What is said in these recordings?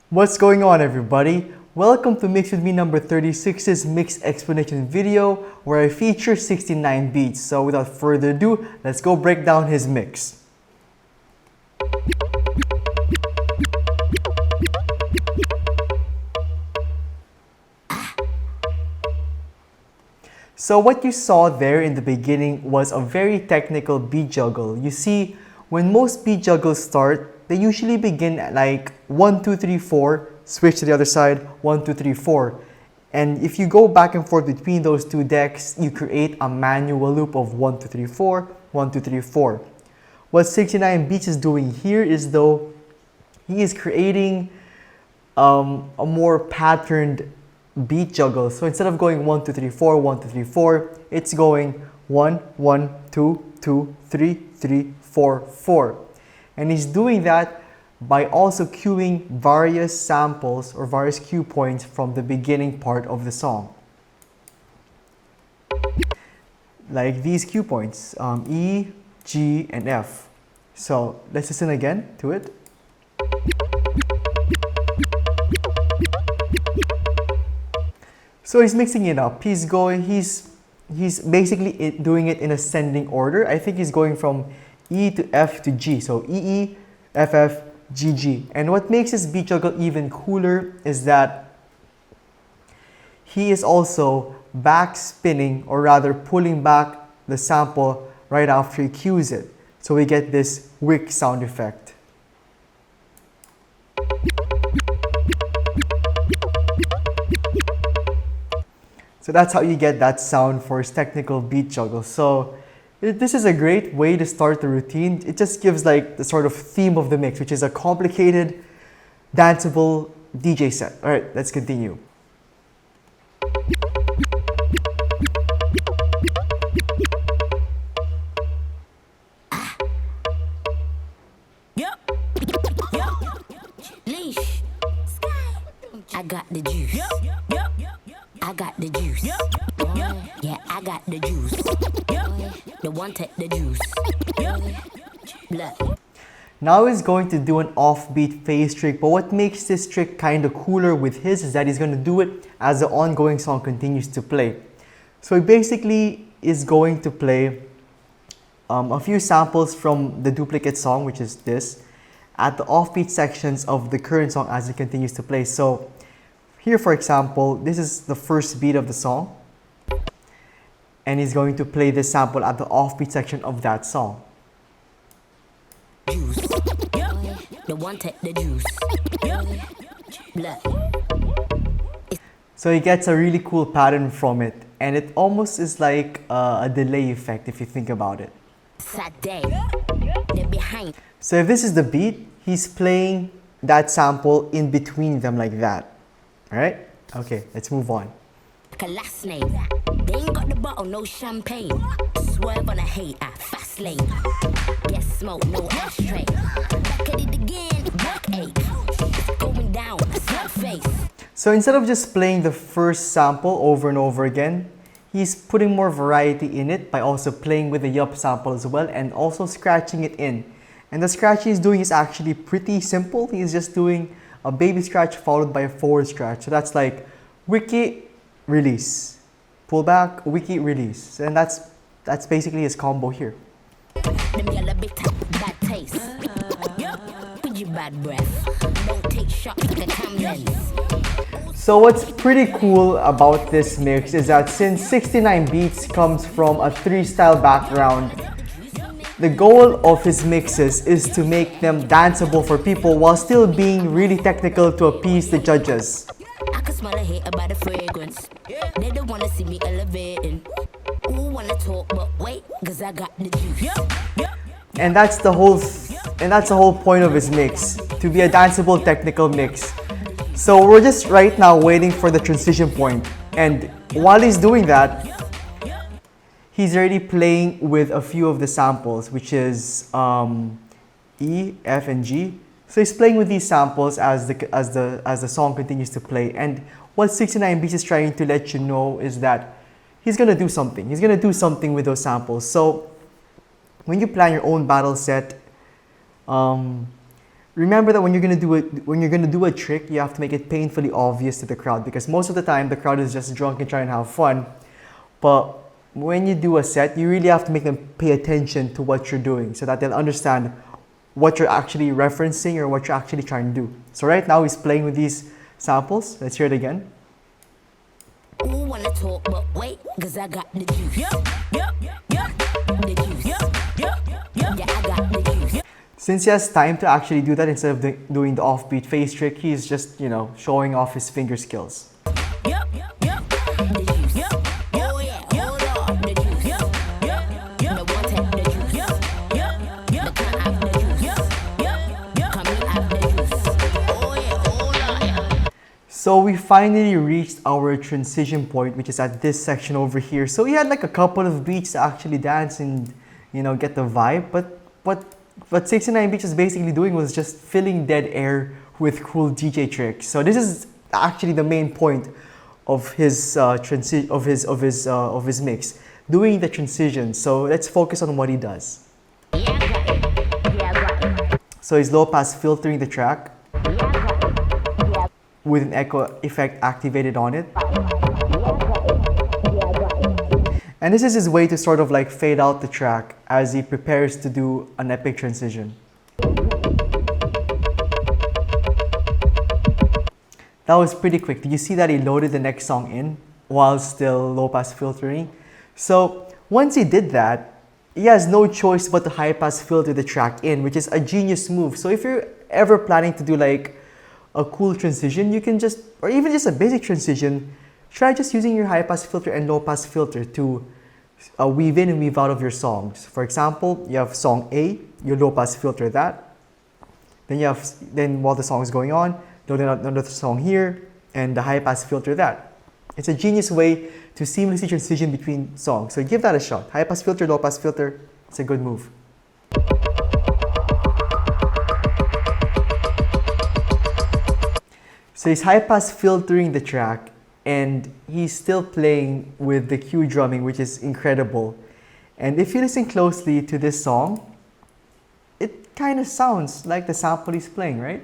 What's going on, everybody? Welcome to Mix with Me number 36's mix explanation video where I feature 69 beats. So without further ado, let's go break down his mix. So what you saw there in the beginning was a very technical beat juggle. You see, when most beat juggles start, they usually begin at like 1, 2, 3, 4, switch to the other side, 1, 2, 3, 4. And if you go back and forth between those two decks, you create a manual loop of 1, 2, 3, 4, 1, 2, 3, 4. What 69 Beats is doing here is though, he is creating a more patterned beat juggle. So instead of going 1, 2, 3, 4, 1, 2, 3, 4, it's going 1, 1, 2, 2, 3, 3, 4, 4. And he's doing that by also cueing various samples or various cue points from the beginning part of the song. Like these cue points, E, G, and F. So let's listen again to it. So he's mixing it up. He's basically doing it in ascending order. I think he's going from E to F to G. So E, E, F, F, G, G. And what makes this beat juggle even cooler is that he is also back spinning, or rather pulling back the sample right after he cues it. So we get this wick sound effect. So that's how you get that sound for his technical beat juggle. So this is a great way to start the routine. It just gives like the sort of theme of the mix, which is a complicated, danceable DJ set. All right, let's continue. Leash. I got the juice. I got the juice. Yeah, I got the juice. The one take the juice. Look. Now he's going to do an offbeat phase trick, but what makes this trick kind of cooler with his is that he's going to do it as the ongoing song continues to play. So he basically is going to play a few samples from the duplicate song, which is this, at the offbeat sections of the current song as it continues to play. So here, for example, this is the first beat of the song, and he's going to play this sample at the offbeat section of that song. Juice. The one take the juice. So he gets a really cool pattern from it, and it almost is like a delay effect if you think about it. So if this is the beat, he's playing that sample in between them like that. Alright? Okay, let's move on. Like a last name. They ain't got the bottle, no champagne. Swerve on a hate at fast lane. Get smoke, no ashtray. Back at it again, back ache. It's going down, sad face. So instead of just playing the first sample over and over again, he's putting more variety in it by also playing with the yup sample as well and also scratching it in. And the scratch he's doing is actually pretty simple. He's just doing a baby scratch followed by a forward scratch. So that's like wiki, release, pull back, wiki, release. And that's basically his combo here. Them yellow bit bad taste. With your bad breath. Don't take shots like a cam lens. So what's pretty cool about this mix is that since 69 Beats comes from a 3-style background, the goal of his mixes is to make them danceable for people while still being really technical to appease the judges. I can smell a hate about the fragrance. They don't wanna see me elevating. Who wanna talk but wait, cause I got the juice. And that's the whole point of his mix, to be a danceable technical mix. So we're just right now waiting for the transition point. And while he's doing that, he's already playing with a few of the samples, which is E, F, and G. So he's playing with these samples as the song continues to play. And what 69 Beats is trying to let you know is that he's gonna do something. He's gonna do something with those samples. So when you plan your own battle set, Remember that when you're gonna do a trick, you have to make it painfully obvious to the crowd, because most of the time the crowd is just drunk and trying to have fun. But when you do a set, you really have to make them pay attention to what you're doing so that they'll understand what you're actually referencing or what you're actually trying to do. So right now he's playing with these samples. Let's hear it again. Who wanna talk, but wait, cause I got the juice. The juice. Yeah, I got the juice. Since he has time to actually do that instead of doing the offbeat face trick, he's just, you know, showing off his finger skills. The juice. Oh yeah, hold on. The juice. No one take the juice. The can have the juice. Come here, have the juice. Oh yeah, hold on. So we finally reached our transition point, which is at this section over here. So he had like a couple of beats to actually dance and, you know, get the vibe. But what 69 Beats is basically doing was just filling dead air with cool DJ tricks. So this is actually the main point of his mix, doing the transition. So let's focus on what he does. So he's low pass filtering the track with an echo effect activated on it. And this is his way to sort of like fade out the track as he prepares to do an epic transition. That was pretty quick. Did you see that he loaded the next song in while still low pass filtering? So once he did that, he has no choice but to high pass filter the track in, which is a genius move. So if you're ever planning to do like a cool transition, you can just, or even just a basic transition, try just using your high pass filter and low pass filter to weave in and weave out of your songs. For example, you have song A, you low pass filter that. Then while the song is going on, load another song here and the high pass filter that. It's a genius way to seamlessly transition between songs. So give that a shot. High pass filter, low pass filter, it's a good move. So he's high pass filtering the track and he's still playing with the cue drumming, which is incredible. And if you listen closely to this song, it kind of sounds like the sample he's playing, right?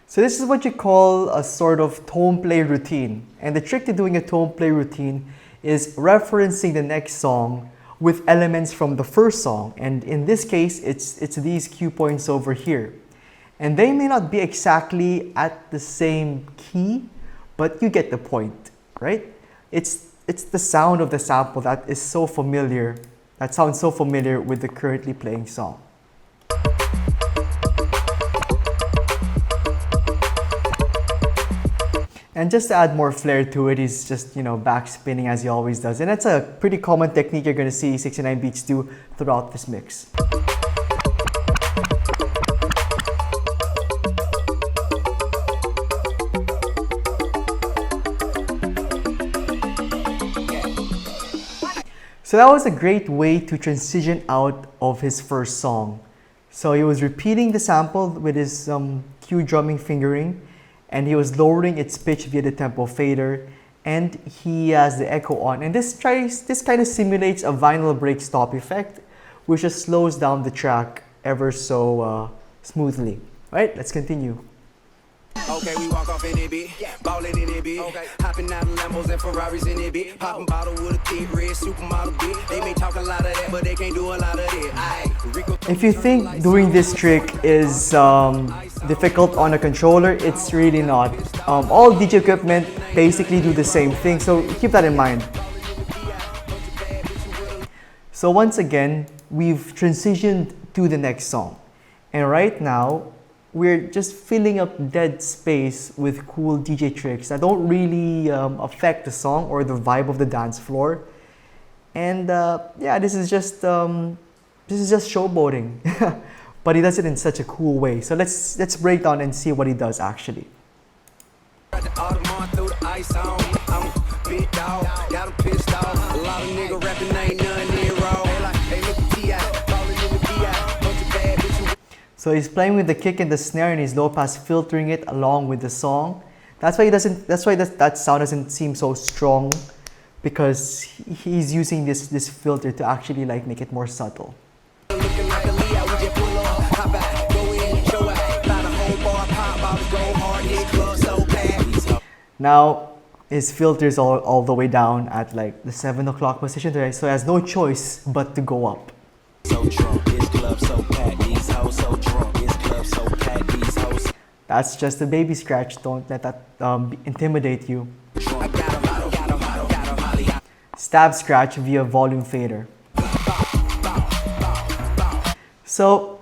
So this is what you call a sort of tone play routine. And the trick to doing a tone play routine is referencing the next song with elements from the first song. And in this case, it's these cue points over here. And they may not be exactly at the same key, but you get the point, right? It's the sound of the sample that is so familiar, that sounds so familiar with the currently playing song. And just to add more flair to it, he's just, you know, back spinning as he always does. And that's a pretty common technique you're going to see 69 Beats do throughout this mix. So that was a great way to transition out of his first song. So he was repeating the sample with his cue drumming fingering, and he was lowering its pitch via the tempo fader, and he has the echo on. And this kind of simulates a vinyl break stop effect, which just slows down the track ever so smoothly. Right, let's continue. Okay, we walk off in it, bitch. Ballin' in it, bitch. Okay. Hopping out of Lambos and Ferraris in it, bitch. Popping bottle with a thick red supermodel, bitch. They may talk a lot of that, but they can't do a lot of that. If you think doing this trick is difficult on a controller, it's really not. All DJ equipment basically do the same thing, so keep that in mind. So once again, we've transitioned to the next song. And right now, we're just filling up dead space with cool DJ tricks that don't really affect the song or the vibe of the dance floor. And yeah, this is just showboating, but he does it in such a cool way. So let's break down and see what he does actually. So he's playing with the kick and the snare and he's low pass filtering it along with the song. That's why he doesn't. That's why that sound doesn't seem so strong, because he's using this filter to actually like make it more subtle. Looking like a Leo, we just pull up, hop out, go in, show out. By the whole bar, pop bottles, go hard, hit club so bad. Now his filter is all the way down at like the 7 o'clock position, right? So he has no choice but to go up. So drunk, this club so packed, these hoes so drunk, this club so packed, these hoes. That's just a baby scratch. Don't let that intimidate you. I got 'em. Stab scratch via volume fader. So